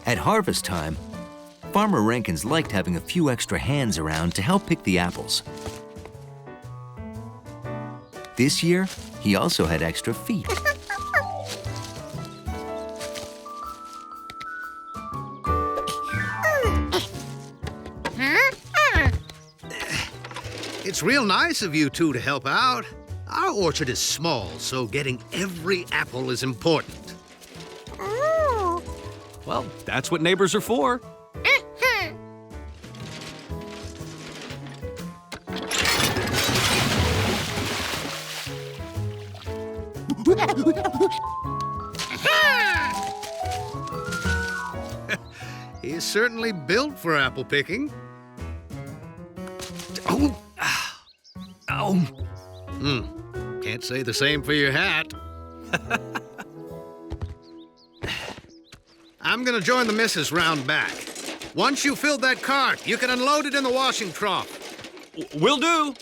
At harvest time, Farmer Rankins liked having a few extra hands around to help pick the apples. This year, he also had extra feet. It's real nice of you two to help out. Our orchard is small, so getting every apple is important. Well, that's what neighbors are for. He's certainly built for apple picking. Oh! Oh! Can't say the same for your hat. I'm gonna join the missus round back. Once you filled that cart, you can unload it in the washing trough. Will do!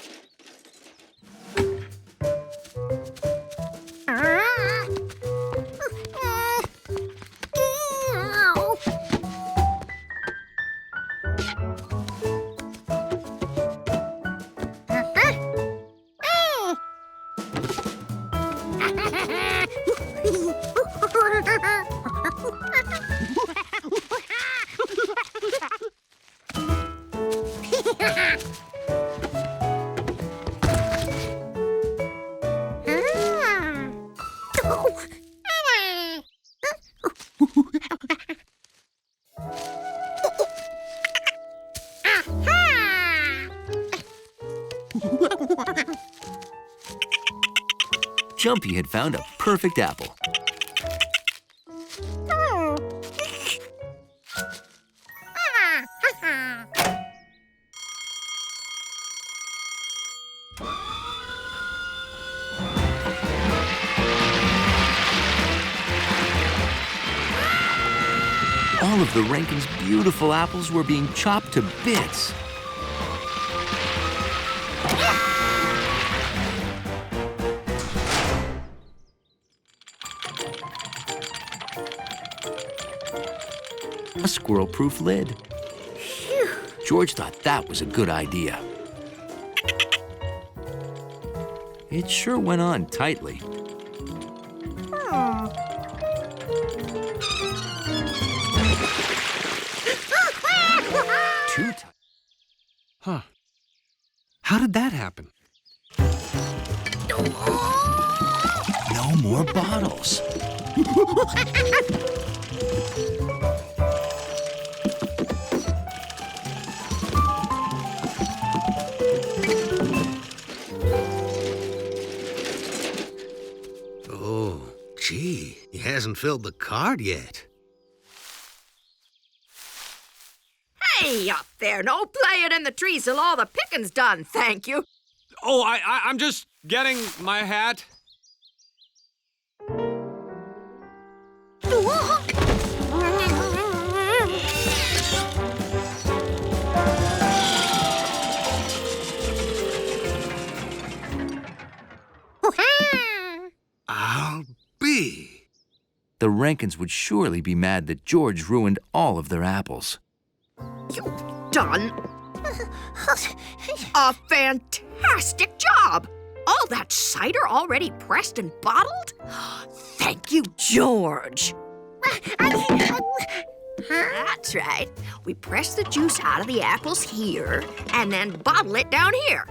Jumpy had found a perfect apple. All of the Rankins' beautiful apples were being chopped to bits. A squirrel-proof lid. George thought that was a good idea. It sure went on tightly. Too tight. Huh. How did that happen? No more bottles. Oh, gee, he hasn't filled the cart yet. Hey, up there, no playing in the trees till all the picking's done, thank you. Oh, I'm just getting my hat. I'll be. The Rankins would surely be mad that George ruined all of their apples. You done a fantastic job. All that cider already pressed and bottled? Thank you, George. That's right. We press the juice out of the apples here and then bottle it down here.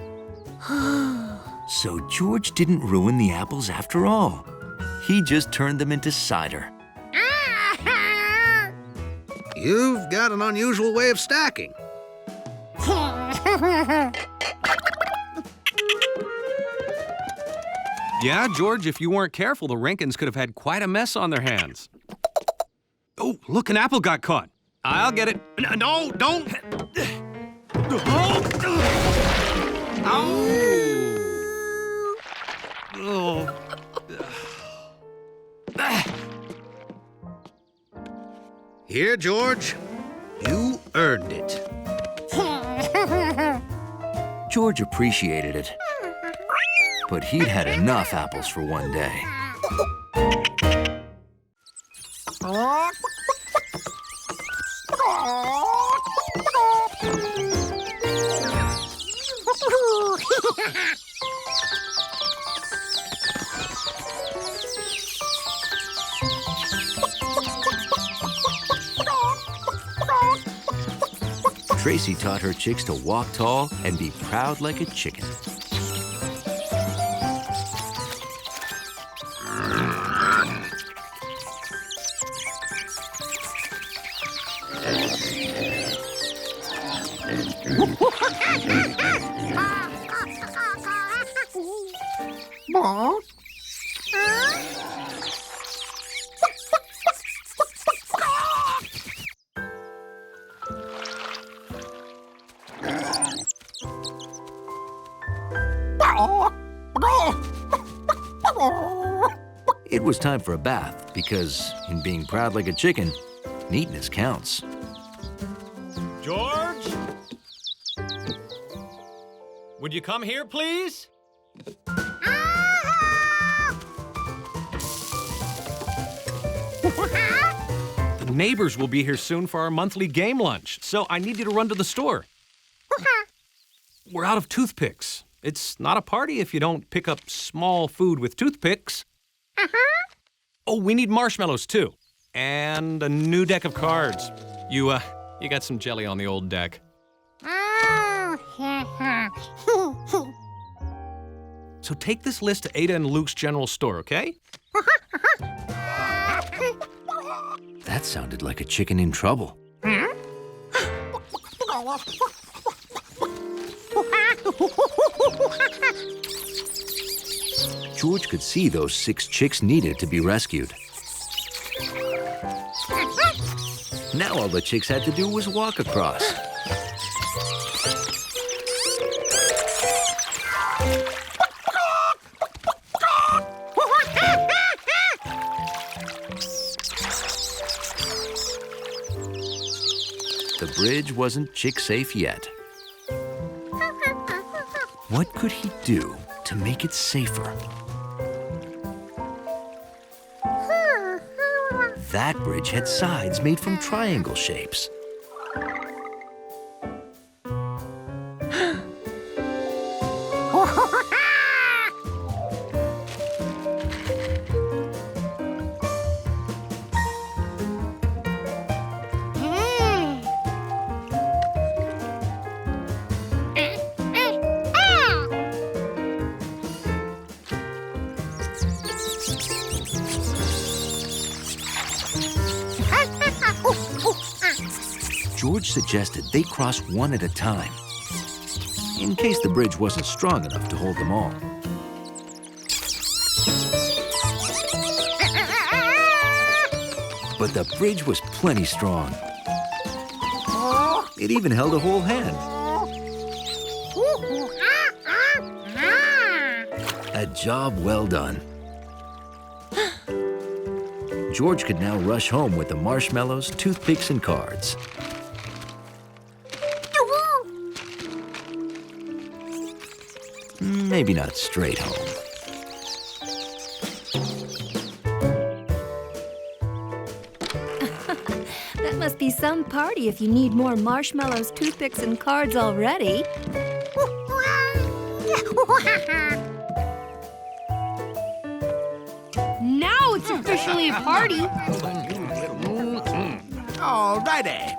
So George didn't ruin the apples after all. He just turned them into cider. You've got an unusual way of stacking. Yeah, George, if you weren't careful, the Rankins could have had quite a mess on their hands. Oh, look, an apple got caught. I'll get it. No, don't. Oh. Here, George. You earned it. George appreciated it, but he'd had enough apples for one day. Tracy taught her chicks to walk tall and be proud like a chicken. It was time for a bath because, in being proud like a chicken, neatness counts. George? Would you come here, please? The neighbors will be here soon for our monthly game lunch, so I need you to run to the store. We're out of toothpicks. It's not a party if you don't pick up small food with toothpicks. Oh, we need marshmallows, too. And a new deck of cards. You got some jelly on the old deck. So take this list to Ada and Luke's general store, okay? That sounded like a chicken in trouble. George could see those 6 chicks needed to be rescued. Now all the chicks had to do was walk across. The bridge wasn't chick safe yet. What could he do to make it safer? That bridge had sides made from triangle shapes. George suggested they cross one at a time, in case the bridge wasn't strong enough to hold them all. But the bridge was plenty strong. It even held a whole hand. A job well done. George could now rush home with the marshmallows, toothpicks, and cards. Maybe not straight home. That must be some party if you need more marshmallows, toothpicks, and cards already. Now it's officially a party. Alrighty.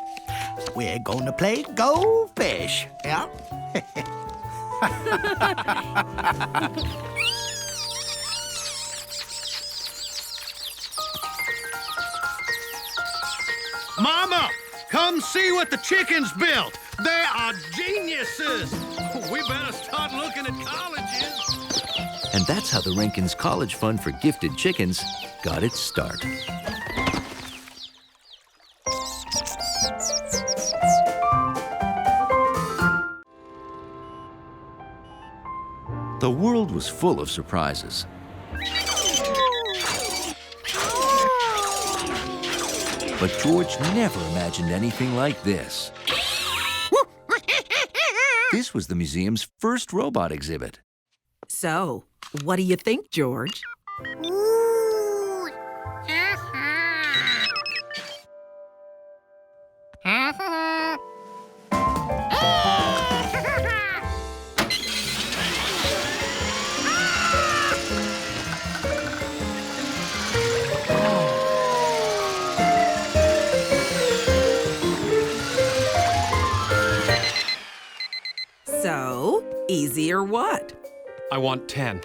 We're going to play Go Fish, yeah? Mama, come see what the chickens built. They are geniuses. We better start looking at colleges. And that's how the Rankin's College Fund for Gifted Chickens got its start. The world was full of surprises. But George never imagined anything like this. This was the museum's first robot exhibit. So, what do you think, George? So, easy or what? I want 10.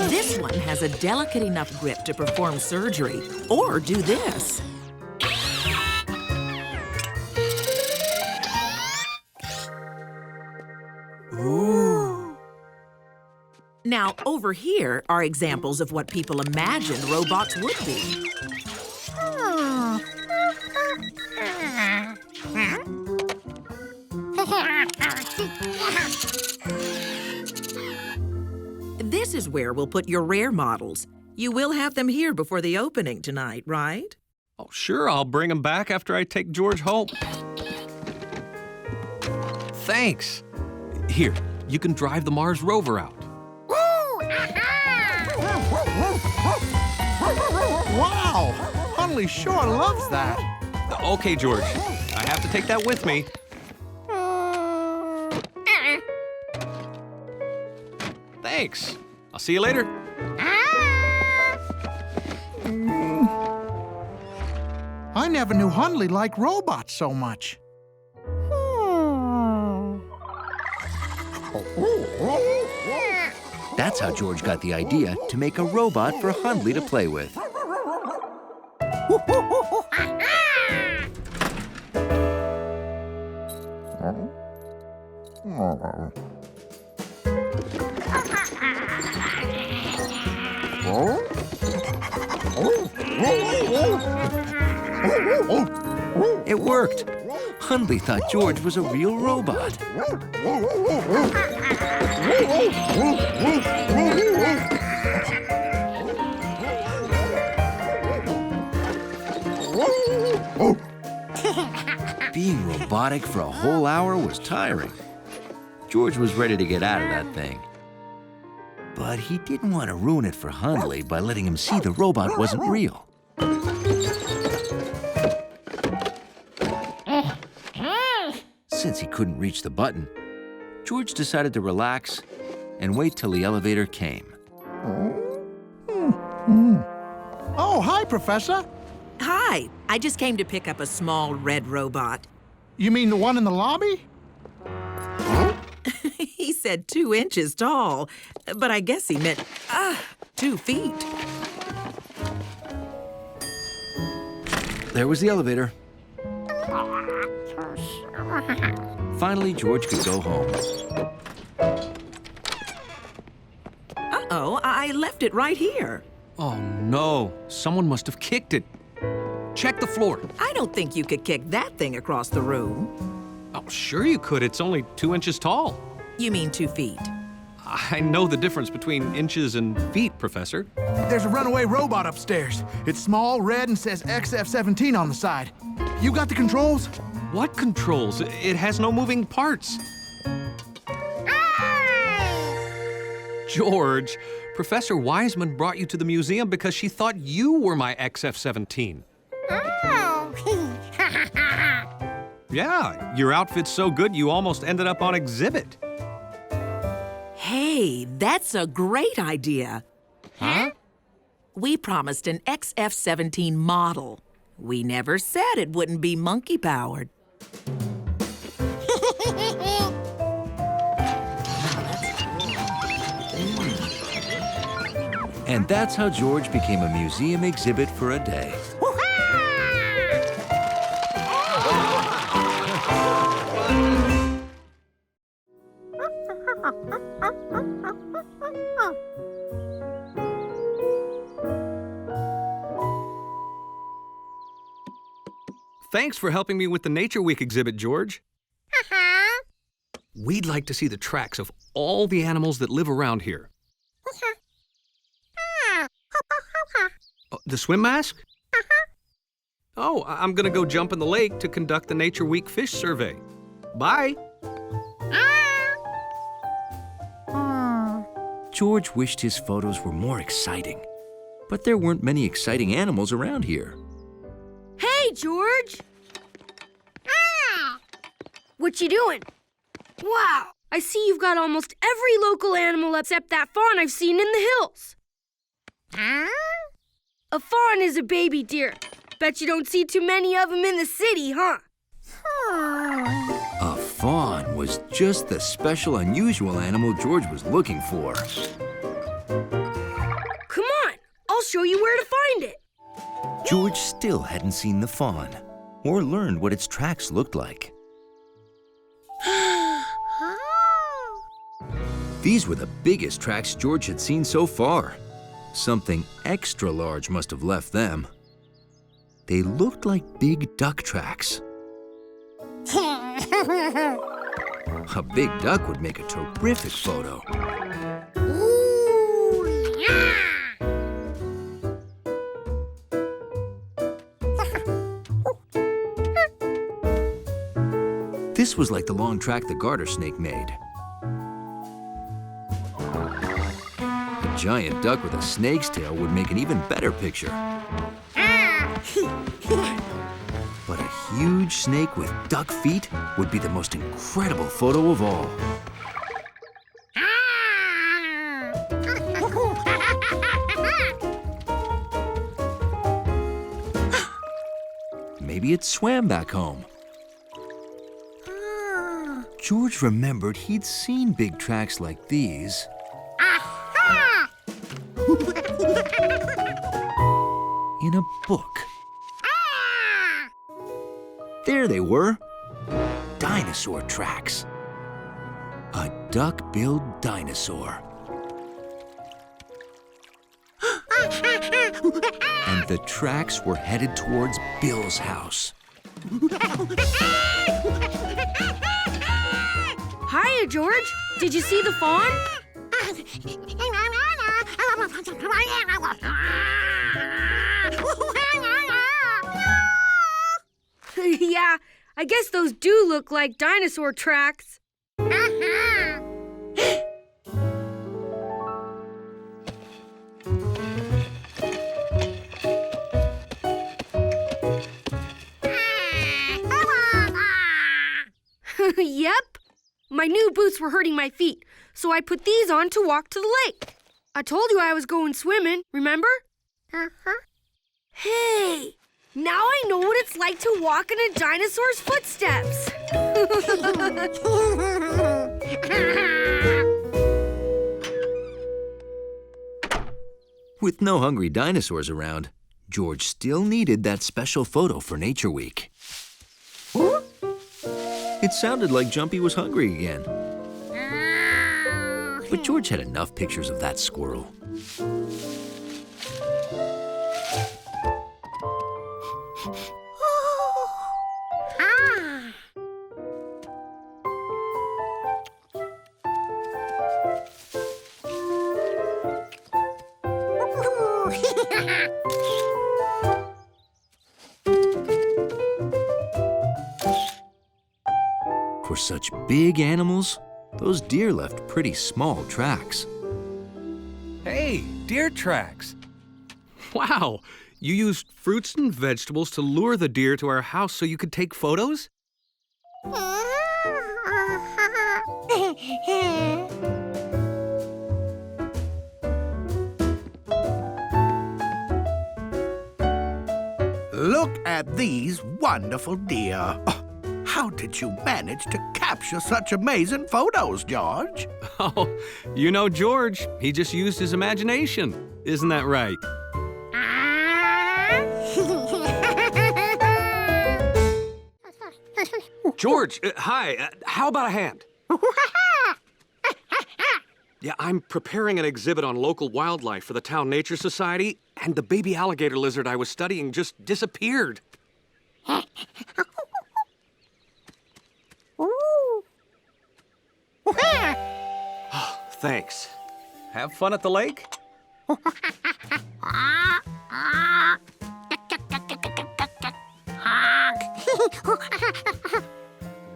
This one has a delicate enough grip to perform surgery, or do this. Ooh. Now, over here are examples of what people imagined robots would be. This is where we'll put your rare models. You will have them here before the opening tonight, right? Oh, sure, I'll bring them back after I take George home. Thanks. Here, you can drive the Mars rover out. Wow! Hundley sure loves that. Okay, George, I have to take that with me. Thanks. I'll see you later. I never knew Hundley liked robots so much. That's how George got the idea to make a robot for Hundley to play with. It worked. Hundley thought George was a real robot. Being robotic for a whole hour was tiring. George was ready to get out of that thing. But he didn't want to ruin it for Hundley by letting him see the robot wasn't real. Since he couldn't reach the button, George decided to relax and wait till the elevator came. Oh, hi, Professor. Hi, I just came to pick up a small red robot. You mean the one in the lobby? He said 2 inches tall, but I guess he meant, 2 feet. There was the elevator. Finally, George could go home. Uh-oh, I left it right here. Oh, no. Someone must have kicked it. Check the floor. I don't think you could kick that thing across the room. Oh, sure you could. It's only 2 inches tall. You mean 2 feet? I know the difference between inches and feet, Professor. There's a runaway robot upstairs. It's small, red, and says XF-17 on the side. You got the controls? What controls? It has no moving parts. George, Professor Wiseman brought you to the museum because she thought you were my XF-17. Yeah, your outfit's so good you almost ended up on exhibit. Hey, that's a great idea. Huh? We promised an XF-17 model. We never said it wouldn't be monkey-powered. And that's how George became a museum exhibit for a day. Thanks for helping me with the Nature Week exhibit, George. We'd like to see the tracks of all the animals that live around here. The swim mask? Oh, I'm gonna go jump in the lake to conduct the Nature Week fish survey. Bye. George wished his photos were more exciting, but there weren't many exciting animals around here. Hey, George! What you doing? Wow, I see you've got almost every local animal except that fawn I've seen in the hills. A fawn is a baby deer. Bet you don't see too many of them in the city, huh? A fawn was just the special, unusual animal George was looking for. Come on, I'll show you where to find it. George still hadn't seen the fawn or learned what its tracks looked like. These were the biggest tracks George had seen so far. Something extra large must have left them. They looked like big duck tracks. A big duck would make a terrific photo. This was like the long track the garter snake made. A giant duck with a snake's tail would make an even better picture. But a huge snake with duck feet would be the most incredible photo of all. Maybe it swam back home. George remembered he'd seen big tracks like these in a book. There they were, dinosaur tracks. A duck-billed dinosaur. And the tracks were headed towards Bill's house. Hiya, George. Did you see the fawn? Yeah, I guess those do look like dinosaur tracks. Yep. My new boots were hurting my feet, so I put these on to walk to the lake. I told you I was going swimming, remember? Hey, now I know what it's like to walk in a dinosaur's footsteps. With no hungry dinosaurs around, George still needed that special photo for Nature Week. It sounded like Jumpy was hungry again. But George had enough pictures of that squirrel. For such big animals, those deer left pretty small tracks. Hey, deer tracks. Wow, you used fruits and vegetables to lure the deer to our house so you could take photos? Look at these wonderful deer. Oh, how did you manage to capture such amazing photos, George? Oh, you know George. He just used his imagination. Isn't that right? George, hi. How about a hand? Yeah, I'm preparing an exhibit on local wildlife for the Town Nature Society, and the baby alligator lizard I was studying just disappeared. Thanks. Have fun at the lake?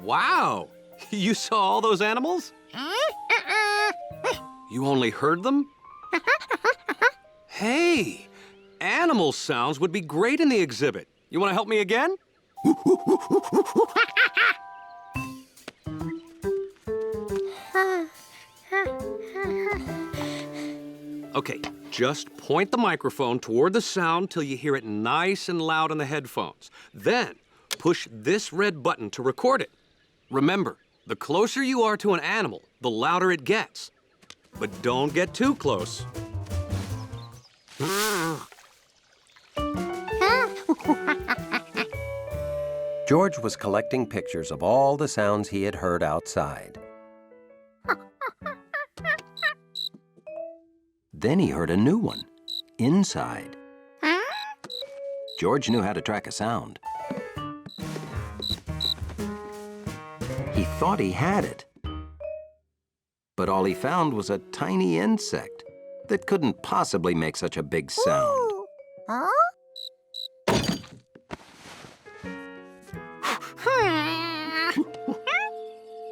Wow! You saw all those animals? You only heard them? Hey! Animal sounds would be great in the exhibit. You want to help me again? Okay, just point the microphone toward the sound till you hear it nice and loud in the headphones. Then, push this red button to record it. Remember, the closer you are to an animal, the louder it gets. But don't get too close. George was collecting pictures of all the sounds he had heard outside. Then he heard a new one, inside. George knew how to track a sound. He thought he had it. But all he found was a tiny insect that couldn't possibly make such a big sound.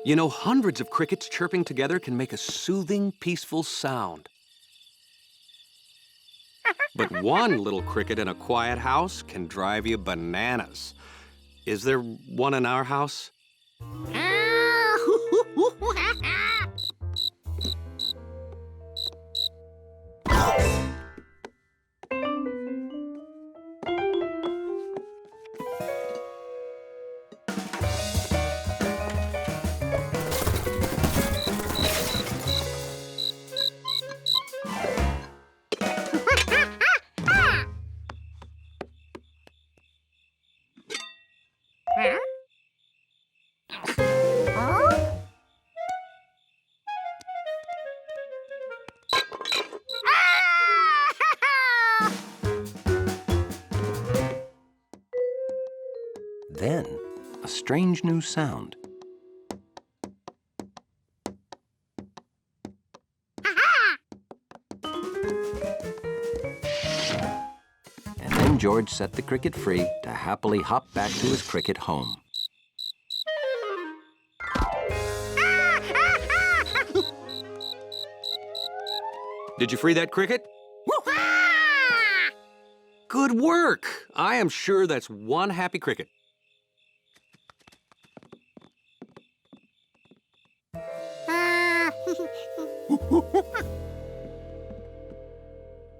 You know, hundreds of crickets chirping together can make a soothing, peaceful sound. But one little cricket in a quiet house can drive you bananas. Is there one in our house? Then, a strange new sound. And then George set the cricket free to happily hop back to his cricket home. Did you free that cricket? Good work! I am sure that's one happy cricket.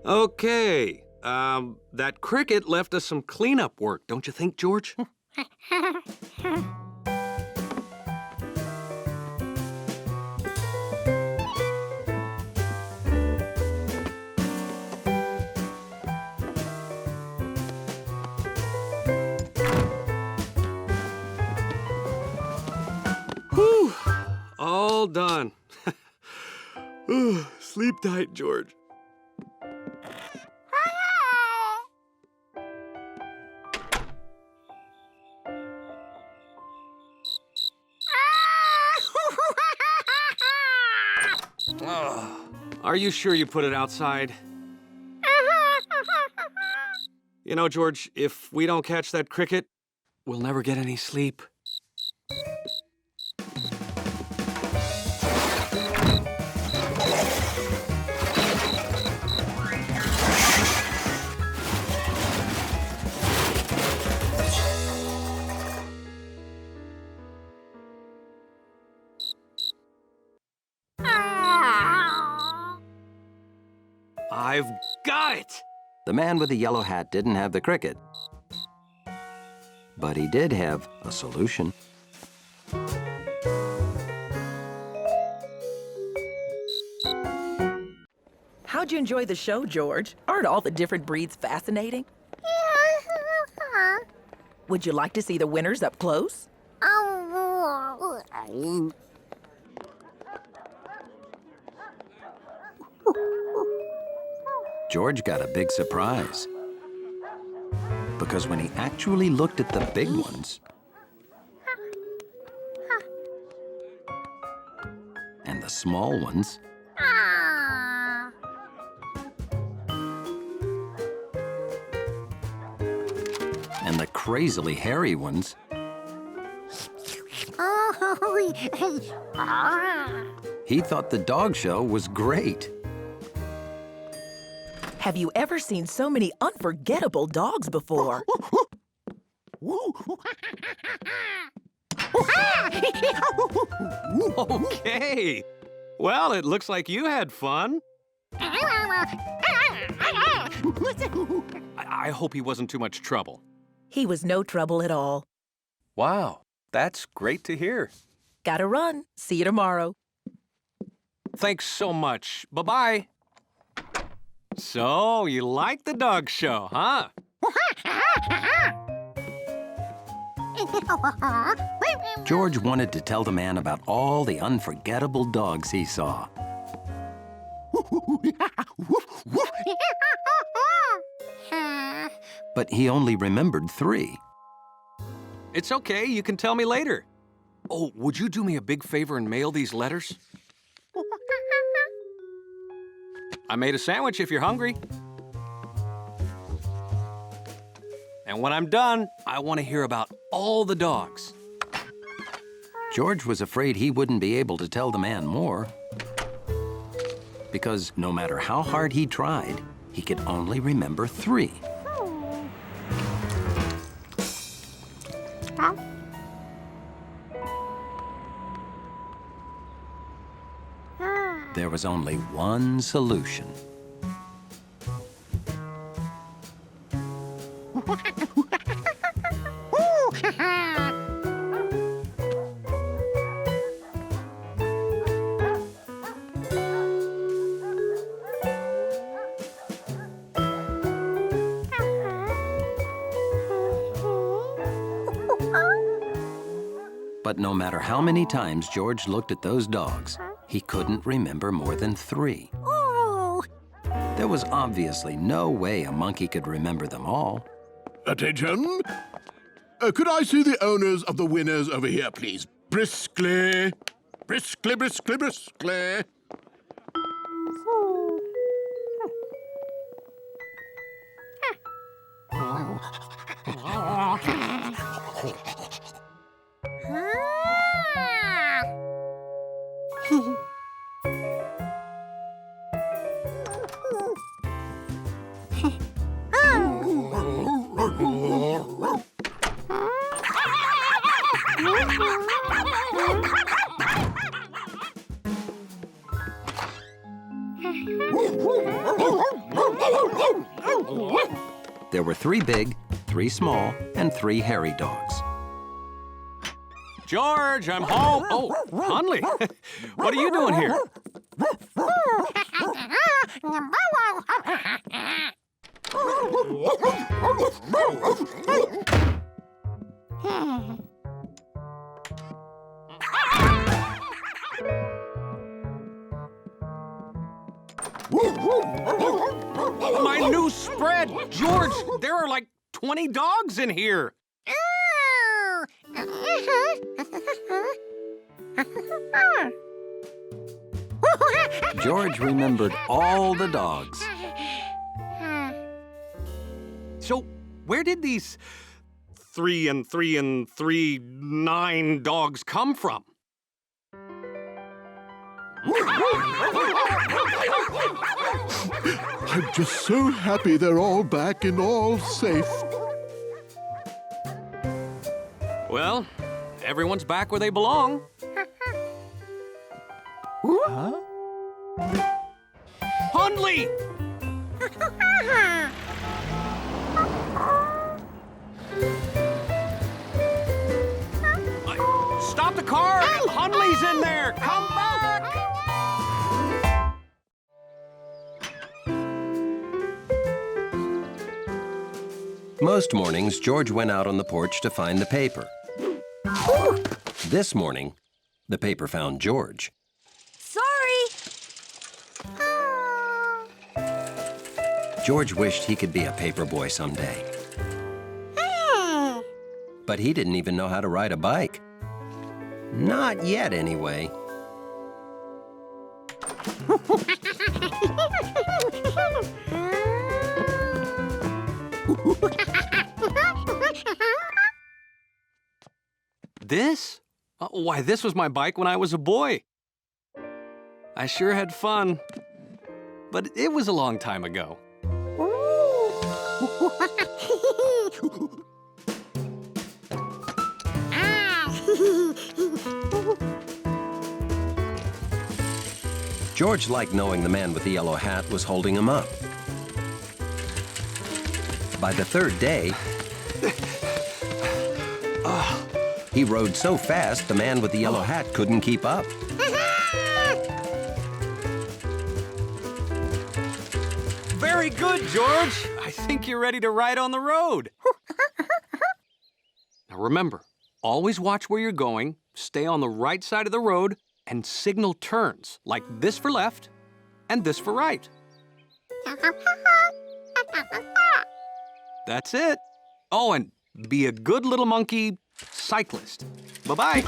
Okay, that cricket left us some cleanup work, don't you think, George? Whew, all done. Ooh, sleep tight, George. Are you sure you put it outside? You know, George, if we don't catch that cricket, we'll never get any sleep. I've got it! The man with the yellow hat didn't have the cricket, but he did have a solution. How'd you enjoy the show, George? Aren't all the different breeds fascinating? Would you like to see the winners up close? George got a big surprise. Because when he actually looked at the big ones and the small ones, and the crazily hairy ones, he thought the dog show was great. Have you ever seen so many unforgettable dogs before? Okay. Well, it looks like you had fun. I hope he wasn't too much trouble. He was no trouble at all. Wow, that's great to hear. Gotta run. See you tomorrow. Thanks so much. Bye-bye. So, you like the dog show, huh? George wanted to tell the man about all the unforgettable dogs he saw. But he only remembered 3. It's okay, you can tell me later. Oh, would you do me a big favor and mail these letters? I made a sandwich if you're hungry. And when I'm done, I want to hear about all the dogs. George was afraid he wouldn't be able to tell the man more, because no matter how hard he tried, he could only remember 3. There was only one solution. But no matter how many times George looked at those dogs, he couldn't remember more than 3. There was obviously no way a monkey could remember them all. Attention! Could I see the owners of the winners over here, please? Briskly! Briskly, briskly, briskly! There were 3 big, 3 small, and 3 hairy dogs. George, I'm home. Oh, Hundley, what are you doing here? My new spread! George, there are like 20 dogs in here. George remembered all the dogs. So, where did these 3 and 3 and 3, 9 dogs come from? I'm just so happy they're all back and all safe. Well, everyone's back where they belong. Huh? Hundley! Stop the car! Hundley's in there! Come back! Most mornings, George went out on the porch to find the paper. This morning, the paper found George. Sorry! George wished he could be a paperboy someday. But he didn't even know how to ride a bike. Not yet, anyway. This? Why, this was my bike when I was a boy. I sure had fun. But it was a long time ago. George liked knowing the man with the yellow hat was holding him up. By the third day, he rode so fast the man with the yellow hat couldn't keep up. Very good, George. I think you're ready to ride on the road. Now remember, always watch where you're going, stay on the right side of the road, and signal turns, like this for left and this for right. That's it. Oh, and be a good little monkey cyclist. Bye-bye.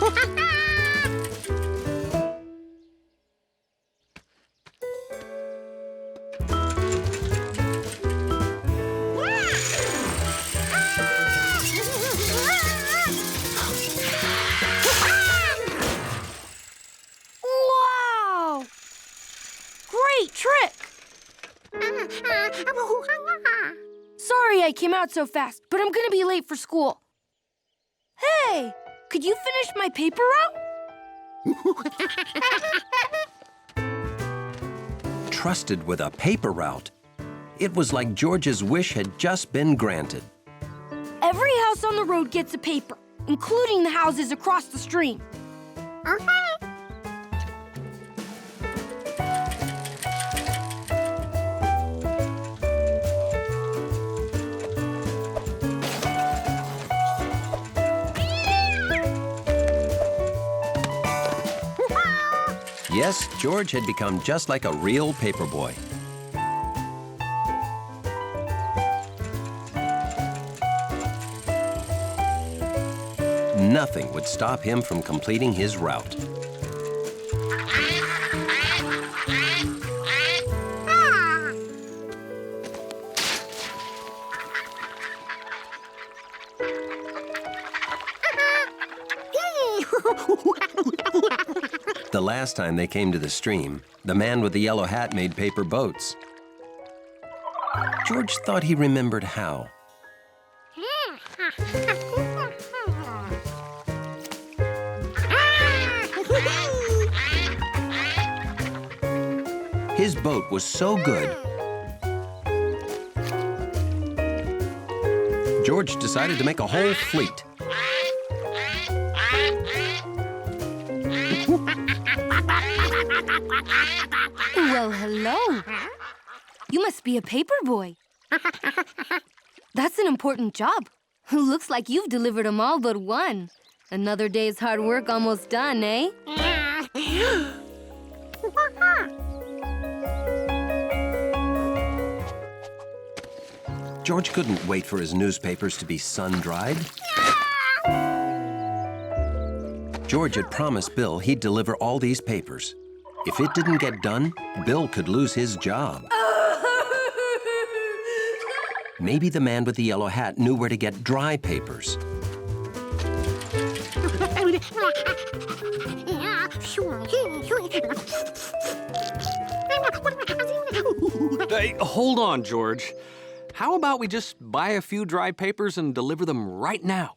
Wow! Great trick! Sorry I came out so fast, but I'm gonna be late for school. Hey, could you finish my paper route? Trusted with a paper route. It was like George's wish had just been granted. Every house on the road gets a paper, including the houses across the stream. Yes, George had become just like a real paperboy. Nothing would stop him from completing his route. The last time they came to the stream, the man with the yellow hat made paper boats. George thought he remembered how. His boat was so good, George decided to make a whole fleet. Well, hello. You must be a paper boy. That's an important job. Looks like you've delivered them all but one. Another day's hard work almost done, eh? George couldn't wait for his newspapers to be sun-dried. George had promised Bill he'd deliver all these papers. If it didn't get done, Bill could lose his job. Maybe the man with the yellow hat knew where to get dry papers. Hey, hold on, George. How about we just buy a few dry papers and deliver them right now?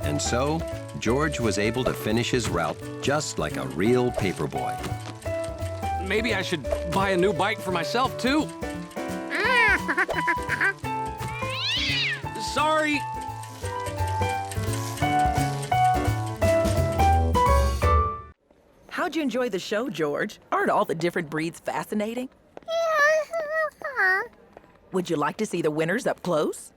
And so, George was able to finish his route just like a real paperboy. Maybe I should buy a new bike for myself, too. Sorry. How'd you enjoy the show, George? Aren't all the different breeds fascinating? Would you like to see the winners up close?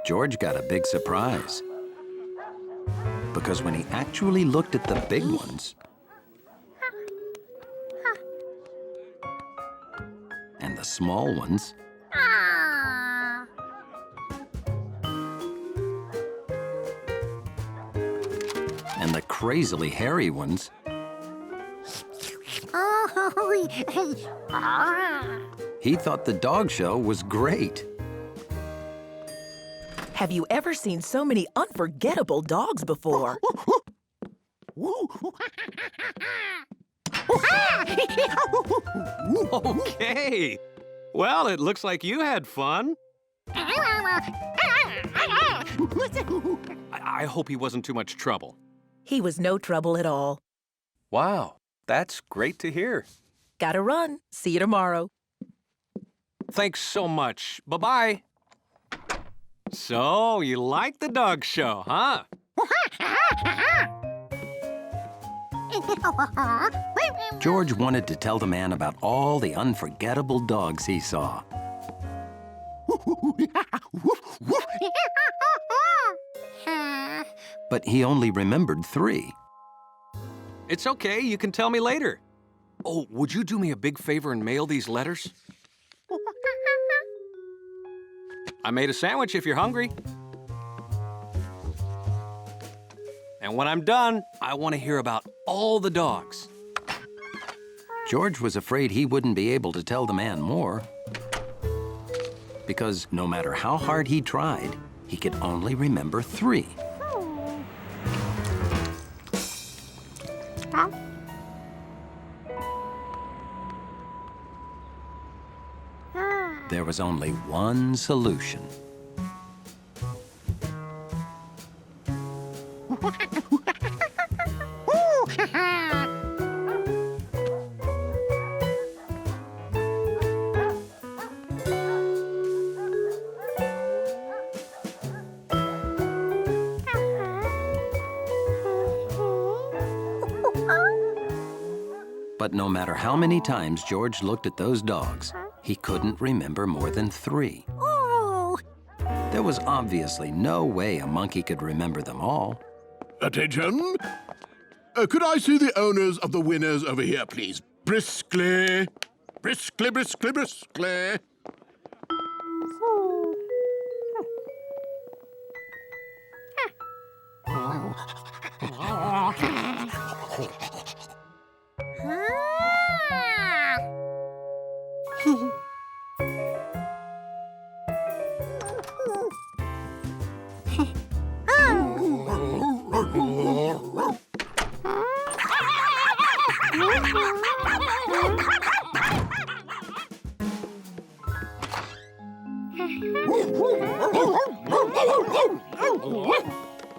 George got a big surprise. Because when he actually looked at the big ones, and the small ones, and the crazily hairy ones, he thought the dog show was great. Have you ever seen so many unforgettable dogs before? Okay. Well, it looks like you had fun. I hope he wasn't too much trouble. He was no trouble at all. Wow, that's great to hear. Gotta run. See you tomorrow. Thanks so much. Bye-bye. So, you like the dog show, huh? George wanted to tell the man about all the unforgettable dogs he saw. But he only remembered 3. It's okay, you can tell me later. Oh, would you do me a big favor and mail these letters? I made a sandwich if you're hungry. And when I'm done, I want to hear about all the dogs. George was afraid he wouldn't be able to tell the man more, because no matter how hard he tried, he could only remember 3. There was only one solution. But no matter how many times George looked at those dogs, he couldn't remember more than 3. There was obviously no way a monkey could remember them all. Attention! Could I see the owners of the winners over here, please? Briskly! Briskly, briskly, briskly!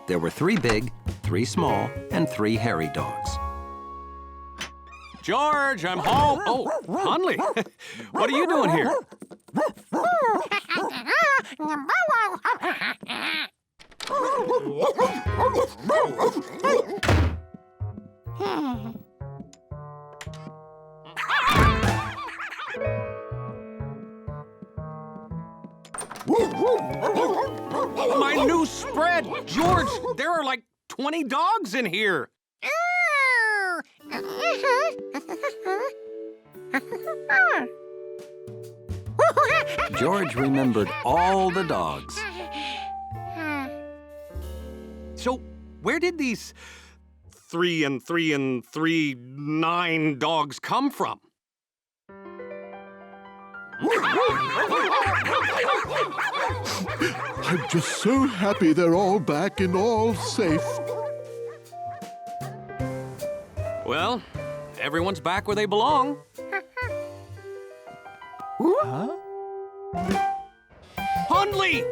There were 3 big, 3 small, and 3 hairy dogs. George, I'm home. Oh, Hundley, what are you doing here? My new spread! George, there are like 20 dogs in here. George remembered all the dogs. So, where did these 3 and 3 and 3, 9 dogs come from? I'm just so happy they're all back and all safe. Well, everyone's back where they belong. Huh? Hundley!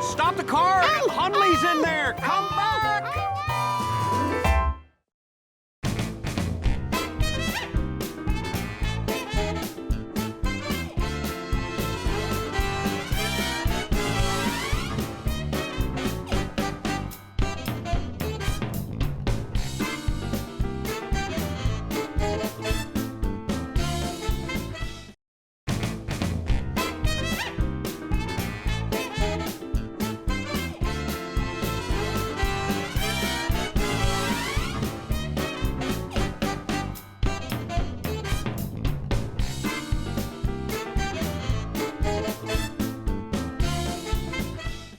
Stop the car! Hundley's in there! Come back!